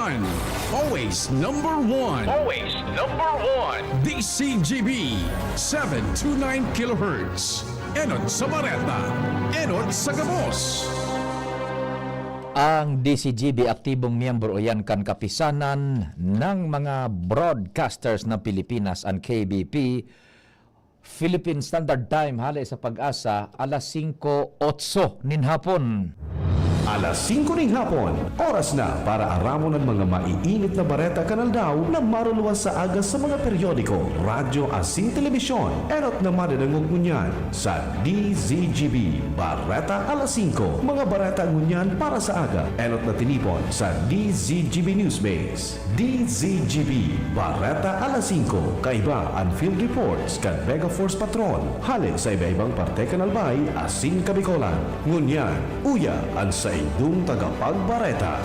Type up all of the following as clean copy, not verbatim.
one. Always number one. Always number one. DCGB 729 kHz. Enot sa Bareta. Enot sa Gabos. Ang DCGB aktibong miyembro yan kan kapisanan ng mga broadcasters ng Pilipinas, ang KBP. Philippine Standard Time hali sa Pag-asa alas 5:08 nin hapon. Alas 5 ng hapon, oras na para aramon ng mga maiinit na bareta kanal daw na maruluwas sa aga sa mga periodiko, radyo asin telebisyon. Erot naman ang ngunyan sa DZGB Bareta alas 5. Mga bareta ngunyan para sa aga. Erot na tinipon sa DZGB Newsbase. DZGB Bareta alas 5. Kaiba ang field reports kan Mega Force Patrol. Hali sa iba-ibang parte kanalbay asin Kabikolan. Ngunyan, uya ang sa idong tagapagbareta.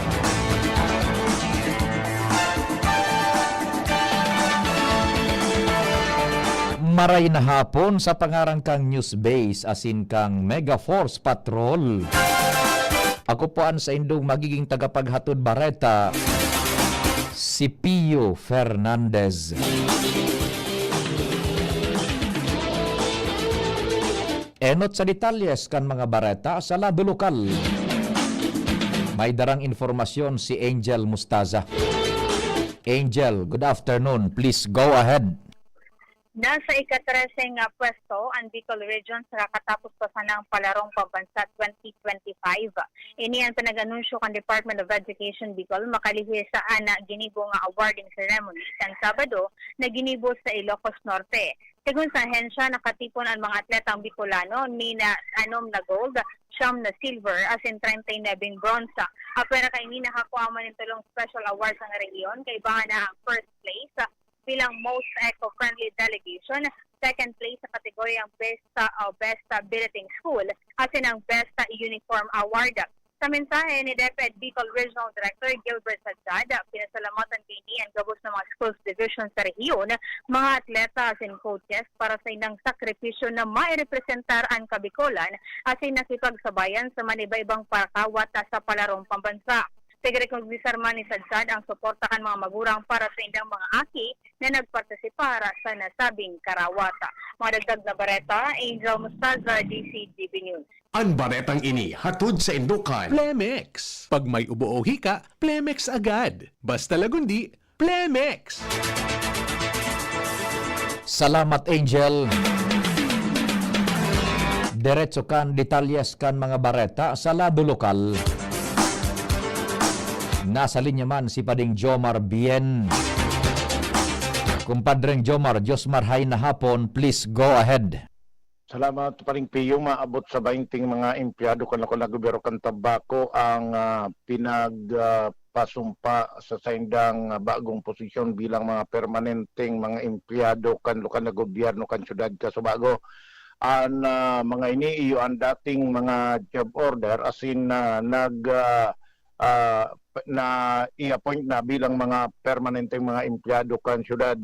Maray na hapon sa pangarang kang Newsbase asin kang Mega Force Patrol. Ako po ang sa indong magiging tagapaghatod bareta, si Pio Fernandez. Enot sa detalyes kan mga bareta sa lado lokal. May darang informasyon si Angel Mustaza. Angel, good afternoon. Please go ahead. Nasa ika-13 pwesto ang Bicol Region sa kakatapos pa sa ng Palarong Pambansa 2025. Ini ang pinag-anunsyo kan Department of Education Bicol makalihi sa ginibo nga awarding ceremony kan Sabado na ginibo sa Ilocos Norte. Sigun sa ahensya, nakatipon ang mga atletang Bicolano ni na 6 na gold, 9 na silver, as in 30 na bronze. Apera kay ni nakakuha man ng tulong special awards sa rehiyon kay bahan na ang first place bilang most eco-friendly delegation, second place sa kategoryang best billeting school, as in ang best uniform award. Sa mensahe ni DepEd Bicol Regional Director Gilbert Sadsad, pinasalamatan kay ni ang gabos ng mga schools division sa rehiyon, mga atleta as in coaches para sa inang sakripisyo na mairepresentar ang Kabikolan as in nakipagsabayan sa maniba-ibang parakawat sa Palarong Pambansa. Tigrekognisar man ni Sadsad ang suportahan mga magurang para sa indang mga aki na nagpartisipara sa nasabing karawata. Mga dagdag na bareta, Angel Mustaza, DCGB News. Ang baretang ini hatod sa Indukan. Plemex. Pag may ubo o hika, Plemex agad. Basta lagundi, Plemex. Salamat, Angel. Diretso kan detalyes kan mga bareta sa lado lokal. Nasa linya man si Pading Jomar Bien. Kumpadreng Jomar, Josmar hay na hapon, please go ahead. Salamat paring Pio, maabot sa 20 mga empleyado kan ako nagobero kan Tabako ang pinagpasumpa sa saindang bagong posisyon bilang mga permanenteng mga empleyado kan lokal na gobyerno kan syudad Casubago. Ang mga ini iyo ang dating mga job order as in na i-appoint na bilang mga permanenteng mga empleyado kan syudad.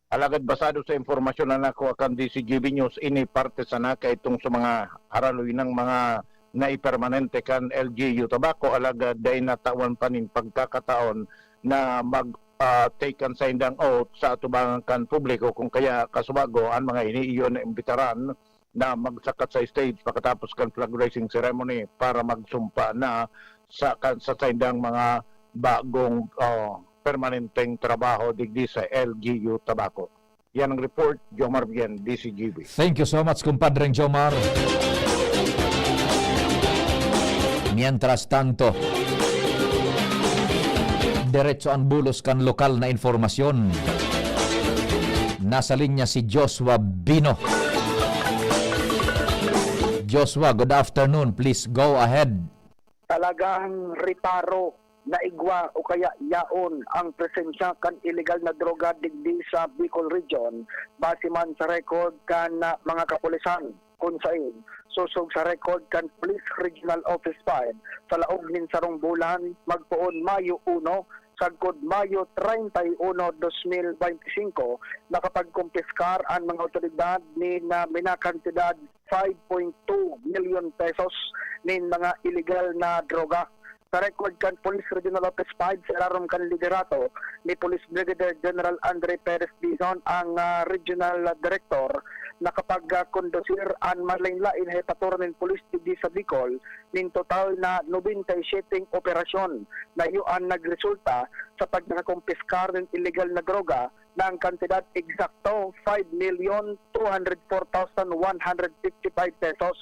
Alagad basado sa informasyon na nakuha kan DCGB News, ini parte sa naka itong sa mga haraloy ng mga naipermanente kan LGU Tabako. Alagad day natawan pa nin pagkakataon na take kan sa indang oath sa atubangan kan publiko kung kaya Casubago ang mga ini iyon na imbitaran na magsakat sa stage pagkatapos kan flag raising ceremony para magsumpa na sa indang mga bagong permanenteng trabaho digdi sa LGU Tabako. Yan ang report, Jomar Bien, DCGB. Thank you so much, kumpadreng Jomar. Mientras tanto, diretso ang bulos kan lokal na informasyon. Nasa linya si Joshua Bino. Joshua, good afternoon. Please go ahead. Talagang riparo na igwa o kaya yaon ang presensya kan illegal na droga digdi sa Bicol Region base man sa record kan mga kapulisan kung saan susog sa record kan Police Regional Office 5 sa laog nin sarong bulan magpuon Mayo 1 sagkod Mayo 31, 2025 nakapagkumpiskar ang mga otoridad ni na minakantidad 5.2 million pesos nin mga illegal na droga. Sa record kan Police Regional Office 5 sa ilarom kan liderato ni Police Brigadier General Andre Perez Dizon ang Regional Director na kapag kondusir ang malain-lain ay paturon ng Police TV sa Bicol nin total na 97 operasyon na iyon nagresulta sa pagnakakumpiskar ng illegal na droga na ang kantidad eksakto 5,204,155 pesos.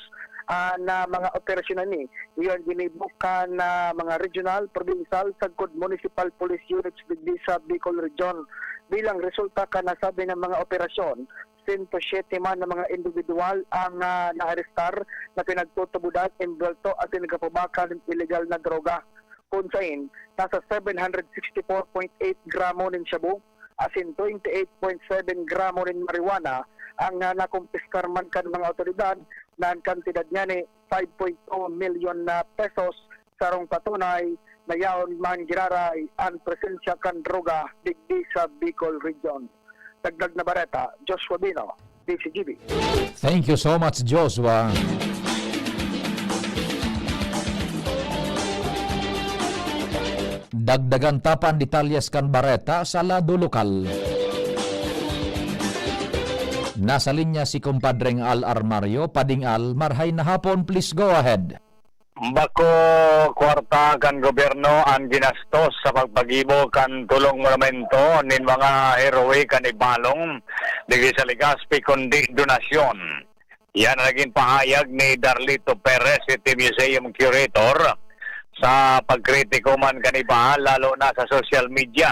Na mga operasyon ni iyon ginibukan na mga regional, provincial, sagkod municipal police units digdi sa Bicol Region. Bilang resulta ka nasabi ng mga operasyon, 107 man na mga individual ang naarestar na pinagtutubudan, imbelto at nagapabakan ng illegal na droga. Kung saan, nasa 764.8 gramo ng shabu, asin 28.7 gramo ng marijuana ang nakumpiskar man kan mga otoridad na ang kantidad niya ni 5.2 million na pesos sarong patunay na yaon man giraray ang presensya kan droga digdi sa Bicol Region. Dagdag na bareta, Joshua Bino, DCGB. Thank you so much, Joshua. Dagdagan tapan detalyes kan bareta sa lado lokal. Nasa linya si kumpadreng Al Armario. Pading Al, marhay na hapon, please go ahead. Bako kwarta kan gobyerno ang ginastos sa pagpagibo kan tulong monumento nin mga heroe kan ibalong digi sa Legazpi kundi donasyon. Yan ang naging pahayag ni Darlito Perez, City Museum Curator, sa pagkritiko man kanibahal lalo na sa social media.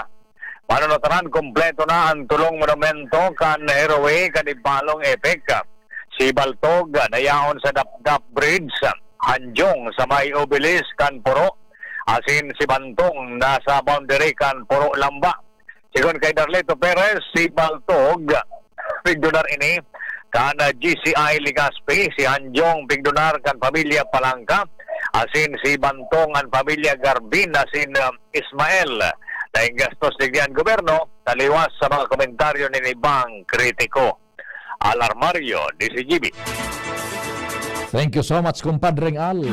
Manunotaran kompleto na ang tulong monumento kan heroe kanibalong epek. Si Baltog nayaon sa Dapdap Bridge, Hanjong sa may Obelis kan Puro, asin si Bantong nasa boundary kan Puro Lamba. Sigon kay Darlito Perez, si Baltog pigdonar ini kan GCI Legazpi, si Hanjong pigdonar kan pamilya Palangka, asin si Bantong ang pamilya Garbin, asin Ismael dahil gastos digyan gobyerno, taliwas sa mga komentaryo ni ibang kritiko. Al Armario, DCGB. Thank you so much, kumpadreng Al.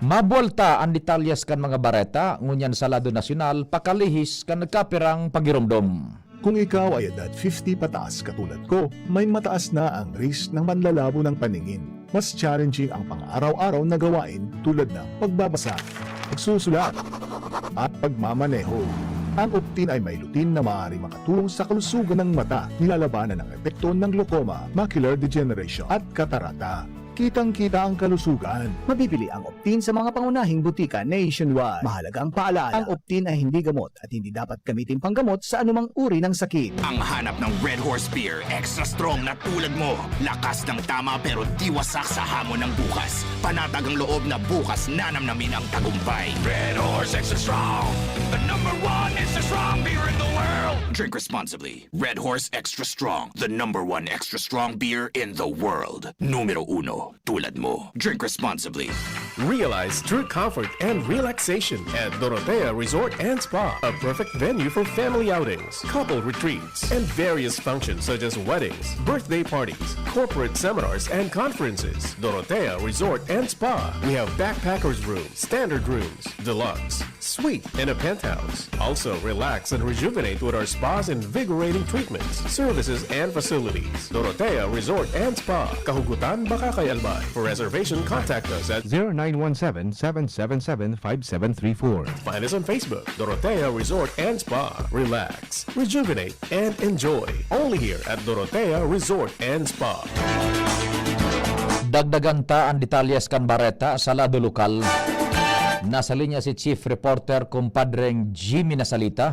Mabolta ang detalyes kan mga bareta, ngunyan sa lado nasyonal, pakalihis kan nagkapirang pagirumdom. Kung ikaw ay edad 50 pataas katulad ko, may mataas na ang risk ng manlalabo ng paningin. Mas challenging ang pang-araw-araw na gawain tulad ng pagbabasa, pagsusulat, at pagmamaneho. Ang Optin ay may lutin na maaari makatulong sa kalusugan ng mata, nilalabanan ng epekto ng glaucoma, macular degeneration at katarata. Kitang-kita ang kalusugan. Mabibili ang Optin sa mga pangunahing butika nationwide. Mahalaga ang paalala, ang Optin ay hindi gamot at hindi dapat gamitin panggamot sa anumang uri ng sakit. Ang hanap ng Red Horse Beer, extra strong na tulad mo. Lakas ng tama pero di wasak sa hamon ng bukas. Panatag ang loob na bukas nanamnamin ang tagumpay. Red Horse Extra Strong, the #1 extra strong beer in the world. Drink responsibly. Red Horse Extra Strong, the #1 extra strong beer in the world. Numero 1, tulad mo. Drink responsibly. Realize true comfort and relaxation at Dorotea Resort and Spa, a perfect venue for family outings, couple retreats, and various functions such as weddings, birthday parties, corporate seminars, and conferences. Dorotea Resort and Spa. We have backpackers rooms, standard rooms, deluxe, suite, and a penthouse. Also, relax and rejuvenate with our spas and invigorating treatments, services, and facilities. Dorotea Resort and Spa, Kahugutan, Bakakay, Albay. For reservation, contact us at 0917-777-5734. Find us on Facebook, Dorotea Resort and Spa. Relax, rejuvenate, and enjoy. Only here at Dorotea Resort and Spa. Dagdagan ta ang detalyes kan bareta sa lado lokal. Nasa linya si Chief Reporter kumpadreng Jimmy Nasalita.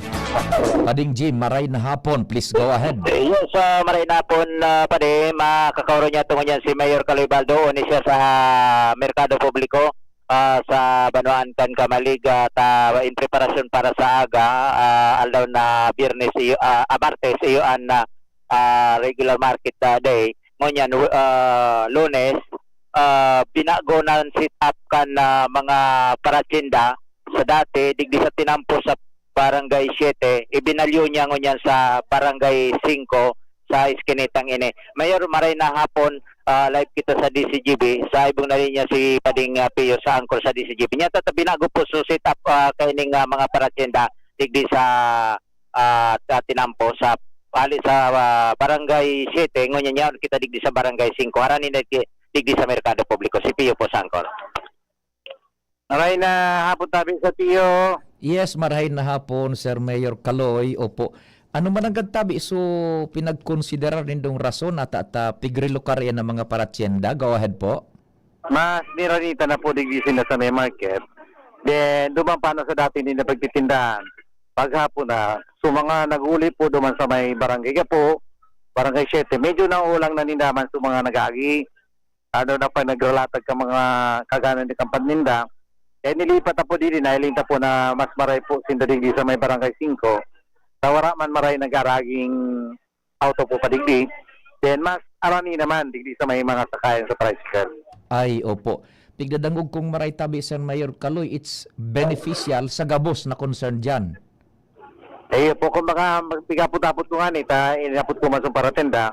Pading Jim, maray na hapon. Please go ahead. Yes, maray na hapon, pade. Makakauro niya tungo niyan si Mayor Kaloy Baldo. Una siya sa Merkado Publiko sa Banuan kan Kamalig ta in preparasyon para sa aga aldaw na Biyernes Martes iyo an regular market day. Ngunyan Lunes binago na sit up kan mga paratsinda sa dati digdi sa tinampo sa Barangay 7 ibinalyo niya ngunyan sa Barangay 5 sa iskinitang ini. Mayor, maray na hapon, live kita sa DCGB. Sa ibong na linya si Pading Pio sa angkor sa DCGB. Nya tatabi na po so set up kaining mga paratyenda digdi sa Tinampo sa pali sa Barangay 7. Ngunyan niya kita digdi sa Barangay 5. Haranin digdi sa Merkado Publiko. Si Pio po sa angkor. Maray na hapon tabi sa Pio. Yes, marahay na hapon, Sir Mayor Kaloy. Opo. Ano man ang gagtabi? So, pinagkonsiderar nindong rason at pigrilokar yan ng mga paratyenda? Go ahead po. Mas niranita na po digisin na sa may market. Then, duman pa na sa dati hindi na pagtitindahan. Paghapon na, so mga nag-uli po duman sa may barangay po, Barangay 7. Medyo nauulang na nindaman sa mga nag-agi. Ano na pa nagralatag ka mga kaganan ni Kampaninda. Eh nilipat na po din, nahilinta po na mas maray po sindadigdi sa may Barangay 5. Tawara man maray nag-araging auto po padigdi. Then mas arani naman digdi sa may mga sakayan sa tricycle. Ay, opo. Pigdadangog kong maray tabi, Sir Mayor Kaloy, it's beneficial sa gabos na concern dyan. Eh po kung baka magpigapot-apot ko nga nita, inapot ko man sa paratenda,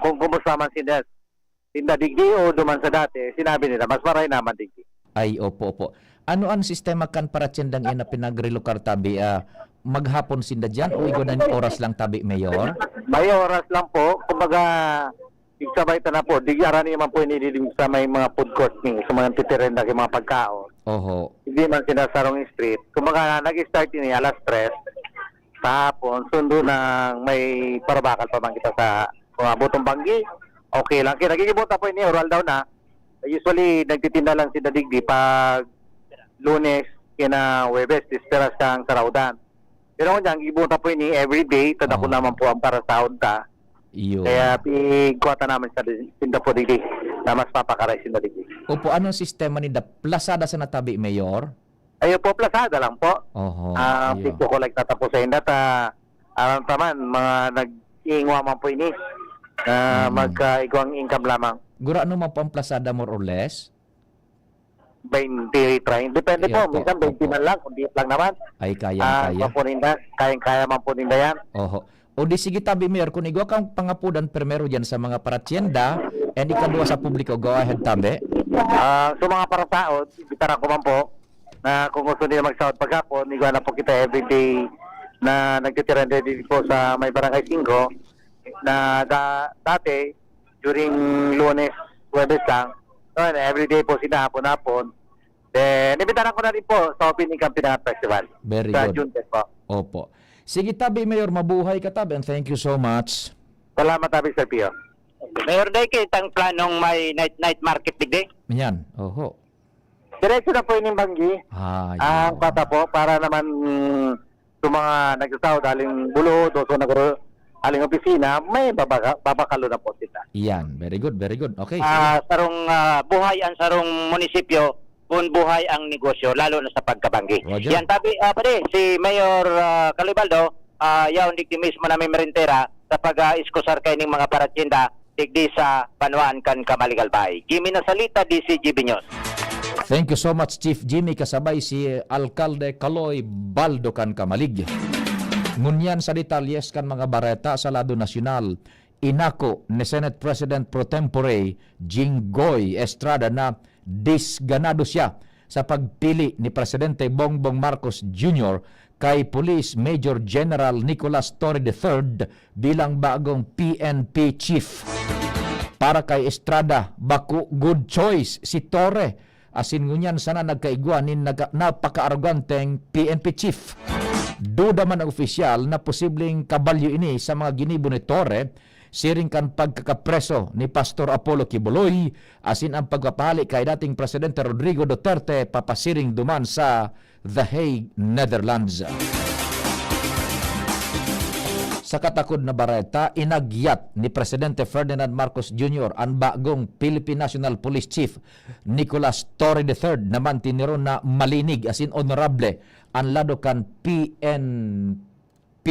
kung kumusta man sinda digdi o duman sa dati, sinabi nila, mas maray naman digdi. Ay, opo, opo. Ano ang sistema kan paratyendang ina pinagrilokar tabi? Maghapon sinda dyan o igo na oras lang tabi, Mayor? May oras lang po, kumbaga, igsabay ta na po, digyara naman po inidilim sa may mga food court sa mga titirenda kay mga pagkaon. Oho. Hindi man sinasarong street. Kumbaga, nag-start ini alas 3, tapon, sundo ng may parabakal pa man kita sa mga butong banggi. Okay lang. Kaya nagigibota po ini, oral daw na. Usually, nagtitinda lang si Dadigdi pag Lunes, kina Webes, disperas kang saraudan. Pero kung dyan, gibuta po ini everyday, tada ko naman po ang para sahod ta. Iyo. Kaya pigkuwata naman sa tinda po Digdi na mas papakaray si Dadigdi. Opo, anong sistema ni Plasada sa natabi, Mayor? Ayun po, plasada lang po. Oho. Pigko ko like tatapos sa indata. Aram taman, mga nag-iingwa man po ini. Magkaigwang income lamang. Gura ano man po ang Plasada more or less? 20, 30. Depende po. Minsan 20 man lang. Kung di lang naman. Ay, kaya-kaya. Kayang-kaya man po ninda yan. Oho. O di sige tabi, Mayor, kung igwa kang pangapudan primero dyan sa mga paratyenda, and ikadua sa publiko, go ahead tabi. So mga parasaod, bitara ko man po, na kung gusto nila mag-saud paghapon, igwa na po kita everyday na nagtitiranda din po sa may Barangay 5, na dati, during Lunes, Huwebes lang, everyday po sinahapon-hapon. Then, ibitaran ko na rin po sa Opening Campinat Festival. Very sa good. June 10 po. Opo. Sige tabi, Mayor, mabuhay ka tabi, and thank you so much. Salamat tabi, Sir Pio. Mayor, day kitang planong may night market digdi? Yan, oho. Diretso na po yung banggi. Ang pata po, para naman sa mga nagsasaw, daling bulod, o so aling opisina, may babakalo na po sila. Yan, very good, very good. Okay. Sarong buhay ang sarong munisipyo, kung buhay ang negosyo, lalo na sa pagkabanggi. Roger. Yan, tabi, pare, si Mayor Calibaldo, yaon digdi mismo namin merintera sa pag-iskusar kayo ng mga paratyenda digdi sa Banuan kan Kamaligalbay. Jimmy Nasalita, DCGB News. Thank you so much, Chief Jimmy, kasabay si Alcalde Kaloy Baldo kan Kamalig. Ngunyan sa detalyes kan mga bareta sa lado nasyonal, inako ni Senate President Pro Tempore Jinggoy Estrada na disganado siya sa pagpili ni Presidente Bongbong Marcos Jr. kay Police Major General Nicolas Torre III bilang bagong PNP Chief. Para kay Estrada, baku good choice si Torre. Asin ngunyan sana nagkaiguanin napaka-arroganteng PNP Chief. Duda man ang opisyal na posibleng kabalyo ini sa mga ginibo ni Torre, siring kan pagkakapreso ni Pastor Apollo Kibuloy, asin ang pagpapahali kay dating Presidente Rodrigo Duterte papasiring duman sa The Hague, Netherlands. Sa katakod na bareta, inagyat ni Presidente Ferdinand Marcos Jr. ang bagong Philippine National Police Chief Nicolas Torre III naman tiniron na malinig asin honorable ang lado kan PNP.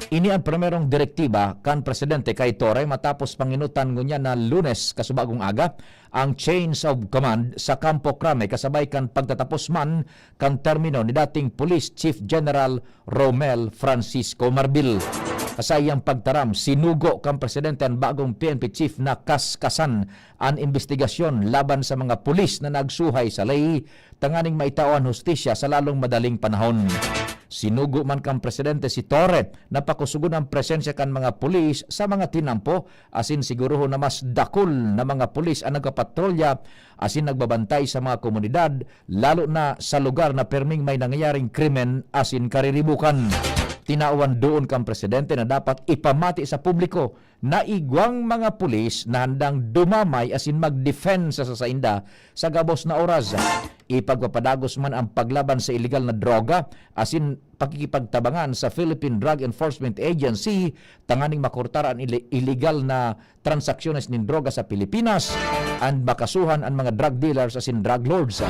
Ini ang primerong direktiba kan Presidente kay Torre matapos panginutan ngunya na Lunes kasubagong aga ang change of command sa Campo Crame kasabay kan pagtatapos man kan termino ni dating Police Chief General Romel Francisco Marbil. Sa iyang pagtaram, sinugo kang presidente ang bagong PNP chief na kaskasan ang investigasyon laban sa mga pulis na nagsuhay sa lay, tanganing maitawan hustisya sa lalong madaling panahon. Sinugo man kang presidente si Torre na pakusugon ang presensya kan mga pulis sa mga tinampo, asin siguruho na mas dakol na mga pulis ang nagkapatrolya asin nagbabantay sa mga komunidad, lalo na sa lugar na perming may nangyayaring krimen asin kariribukan. Tinaawan doon kang presidente na dapat ipamati sa publiko na igwang mga pulis na handang dumamay asin mag-defense sa sainda sa gabos na oras. Ipagpapadagos man ang paglaban sa illegal na droga asin pakikipagtabangan sa Philippine Drug Enforcement Agency tanganing makurtar ang illegal na transaksyonnes nin droga sa Pilipinas and makasuhan ang mga drug dealers asin drug lords.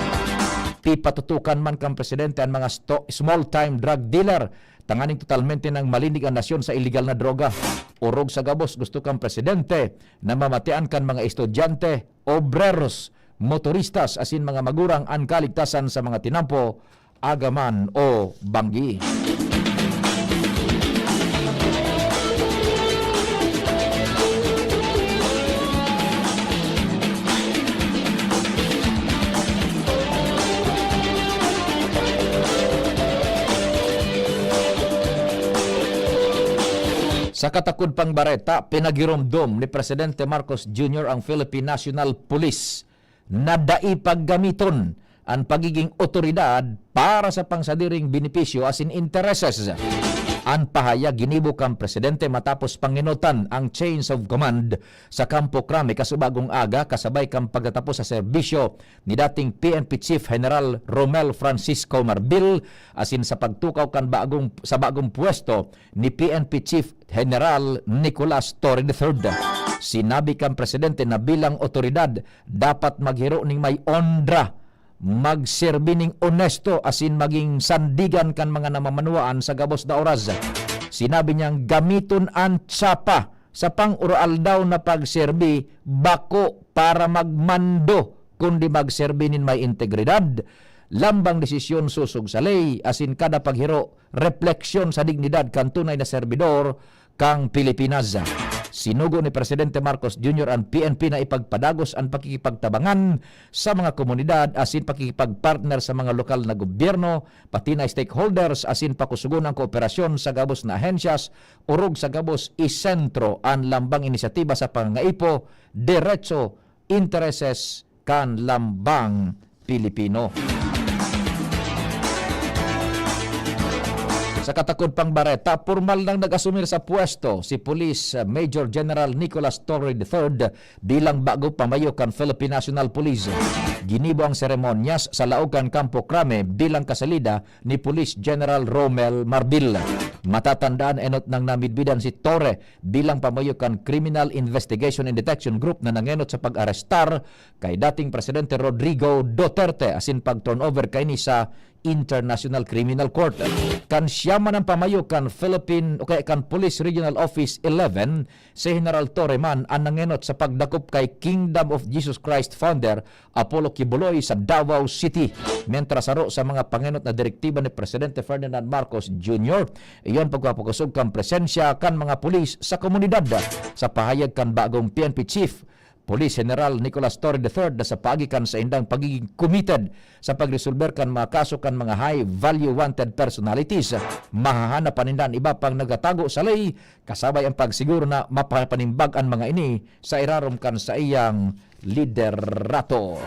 Pipatutukan man kang presidente ang mga small-time drug dealer tanganing totalmente ng malinig ang nasyon sa illegal na droga. Urog sa gabos gusto kang presidente na mamatian kan mga estudyante, obreros, motoristas asin mga magurang ang kaligtasan sa mga tinampo, agaman o banggi. Sa katakod pang bareta, pinagiromdom ni Presidente Marcos Jr. ang Philippine National Police na daipag-gamiton ang pagiging otoridad para sa pangsadiring benepisyo asin intereses. Ang pahayag ginibok ang presidente matapos panginutan ang chains of command sa Campo Crame kasubagong aga kasabay kang pagtatapos sa serbisyo ni dating PNP Chief General Romel Francisco Marbil asin sa pagtukaw kan sa bagong pwesto ni PNP Chief General Nicolas Torre III. Sinabi kang presidente na bilang otoridad dapat maghiro ning may ondra, magserbining honesto asin maging sandigan kan mga namamanuan sa gabos na oras. Sinabi niyang gamiton ang tsapa sa pang-ural daw na pagserbi bako para magmando kundi magserbinin may integridad. Lambang desisyon susog sa lay asin kada paghiro refleksyon sa dignidad kan tunay na serbidor kang Pilipinas. Sinugo ni Presidente Marcos Jr. ang PNP na ipagpadagos ang pakikipagtabangan sa mga komunidad asin pakikipagpartner sa mga lokal na gobyerno pati na stakeholders asin pakusugon ang kooperasyon sa gabos na ahensyas urog sa gabos isentro ang lambang inisyatiba sa pangaipo derecho intereses kan lambang Pilipino. Sa katakod pang bareta, formal nang nag-asumir sa pwesto si Police Major General Nicolas Torre III bilang bago pamayo kan Philippine National Police. Ginibo ang seremonyas sa Laogan Campo Crame bilang kasalida ni Police General Romel Marbil. Matatandaan enot nang namidbidan si Torre bilang pamayo kan Criminal Investigation and Detection Group na nangenot sa pag-arestar kay dating Presidente Rodrigo Duterte asin pag-turnover kay ni sa International Criminal Court. Kan siya man ang pamayo kan Police Regional Office 11 si General Torre man ang nangenot sa pagdakop kay Kingdom of Jesus Christ founder Apollo Kibuloy sa Davao City. Mientras aro sa mga pangenot na direktiba ni Presidente Ferdinand Marcos Jr. iyon pagpapakusog kan presensya kan mga pulis sa komunidad. Sa pahayag kan bagong PNP Chief Police General Nicolas Torre III na sa pagikan sa indang pagiging committed sa pagresolver kan mga kaso kan mga high-value wanted personalities. Mahahanap panindan iba pang nagatago sa lay, kasabay ang pagsiguro na mapapanimbag ang mga ini sa irarom kan sa iyang liderato.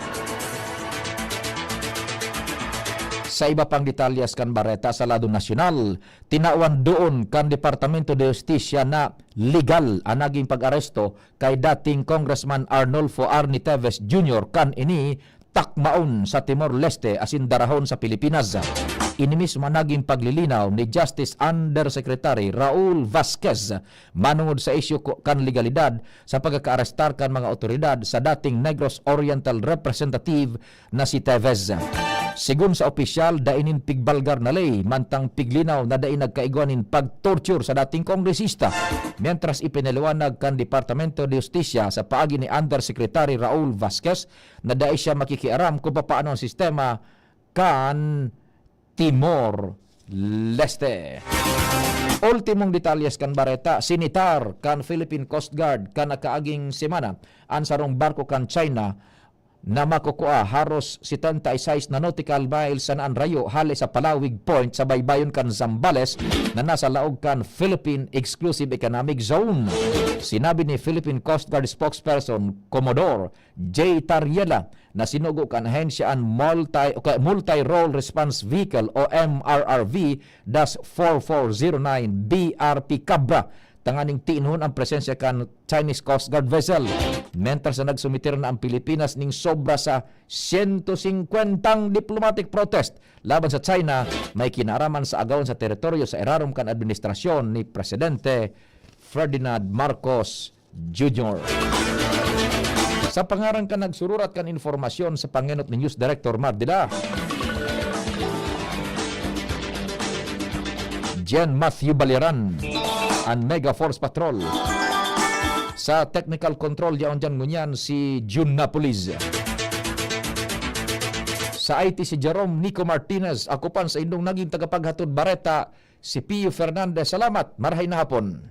Sa iba pang detalyas kan bareta sa lado nasyonal, tinawan doon kan Departamento de Justicia na legal ang naging pag-aresto kay dating Congressman Arnolfo Arnie Teves Jr. kan ini takmaon sa Timor-Leste asin darahon sa Pilipinas. Ini mismo naging paglilinaw ni Justice Undersecretary Raul Vasquez manungod sa isyu kan legalidad sa pagkakaarestar kan mga otoridad sa dating Negros Oriental Representative na si Teves. Sigun sa opisyal, dainin pigbalgar na lay, mantang piglinaw na dain nagkaigwanin pag-torture sa dating kongresista. Mientras ipinaliwanag kan Departamento de Justicia sa paagi ni Undersecretary Raul Vasquez na dai siya makikiaram kung paano ang sistema kan Timor Leste. Ultimong detalyes kan bareta, sinitar kan Philippine Coast Guard kan nakaaging semana ang sarong barko kan China na makukuha haros 76 na nautical miles sa naan rayo hali sa Palawig Point sa baybayon kan Zambales na nasa laog kan Philippine Exclusive Economic Zone. Sinabi ni Philippine Coast Guard spokesperson Commodore J. Tariela na sinugo kan ahensya ang Multi-Role Response Vehicle o MRRV -4409 BRP Cabra tanganing tiinhon ang presensya kan Chinese Coast Guard vessel. Mental sa nagsumitir na ang Pilipinas ning sobra sa 150 diplomatic protest laban sa China may kinaraman sa agawon sa teritoryo sa irarom kan administrasyon ni Presidente Ferdinand Marcos Jr. Sa pangaran ka nagsururat kan informasyon sa pangenot ni News Director Mardila. Jen Matthew Baliran ang Mega Force Patrol. Sa technical control diyan ngunyan si June Napolis. Sa IT si Jerome Nico Martinez. Ako pan sa indong naging tagapaghatod bareta si Pio Fernandez. Salamat, marahay na hapon.